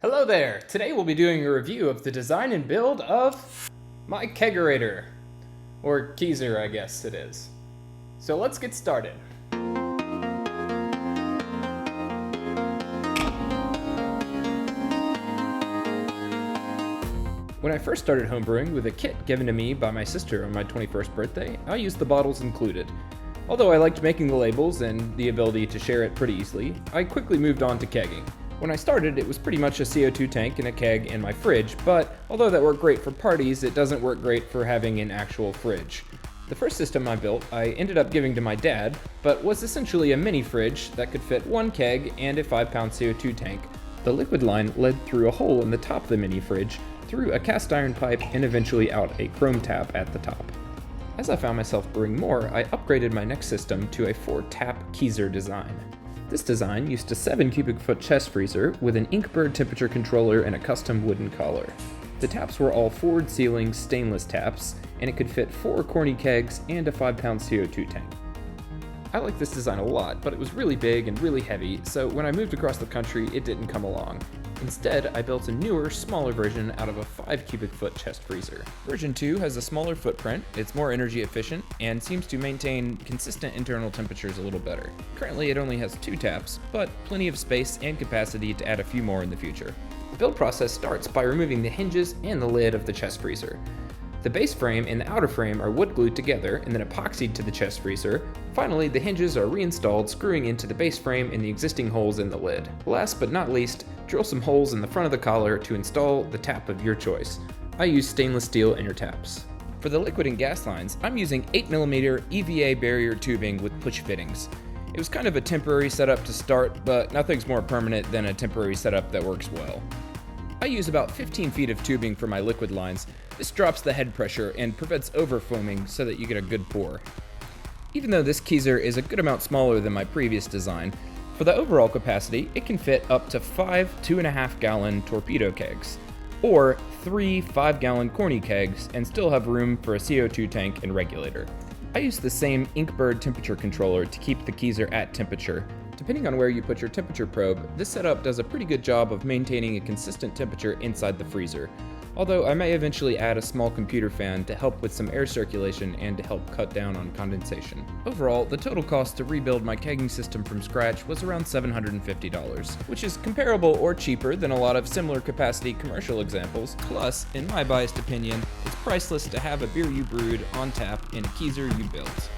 Hello there! Today we'll be doing a review of the design and build of my Kegerator. Or Keezer, I guess it is. So let's get started. When I first started homebrewing with a kit given to me by my sister on my 21st birthday, I used the bottles included. Although I liked making the labels and the ability to share it pretty easily, I quickly moved on to kegging. When I started, it was pretty much a CO2 tank and a keg in my fridge, but although that worked great for parties, it doesn't work great for having an actual fridge. The first system I built, I ended up giving to my dad, but was essentially a mini fridge that could fit one keg and a 5-pound CO2 tank. The liquid line led through a hole in the top of the mini fridge, through a cast iron pipe, and eventually out a chrome tap at the top. As I found myself brewing more, I upgraded my next system to a 4-tap Keezer design. This design used a 7 cubic foot chest freezer with an Inkbird temperature controller and a custom wooden collar. The taps were all forward sealing stainless taps, and it could fit 4 corny kegs and a 5-pound CO2 tank. I like this design a lot, but it was really big and really heavy, so when I moved across the country, it didn't come along. Instead, I built a newer, smaller version out of a 5 cubic foot chest freezer. Version 2 has a smaller footprint, it's more energy efficient, and seems to maintain consistent internal temperatures a little better. Currently it only has 2 taps, but plenty of space and capacity to add a few more in the future. The build process starts by removing the hinges and the lid of the chest freezer. The base frame and the outer frame are wood glued together and then epoxied to the chest freezer. Finally, the hinges are reinstalled, screwing into the base frame and the existing holes in the lid. Last but not least, drill some holes in the front of the collar to install the tap of your choice. I use stainless steel inner taps. For the liquid and gas lines, I'm using 8mm EVA barrier tubing with push fittings. It was kind of a temporary setup to start, but nothing's more permanent than a temporary setup that works well. I use about 15 feet of tubing for my liquid lines. This drops the head pressure and prevents overfoaming so that you get a good pour. Even though this Keezer is a good amount smaller than my previous design, for the overall capacity, it can fit up to 5 2.5-gallon torpedo kegs, or 3 5-gallon corny kegs, and still have room for a CO2 tank and regulator. I use the same Inkbird temperature controller to keep the Keezer at temperature. Depending on where you put your temperature probe, this setup does a pretty good job of maintaining a consistent temperature inside the freezer, although I may eventually add a small computer fan to help with some air circulation and to help cut down on condensation. Overall, the total cost to rebuild my kegging system from scratch was around $750, which is comparable or cheaper than a lot of similar capacity commercial examples. Plus, in my biased opinion, it's priceless to have a beer you brewed on tap in a Keezer you built.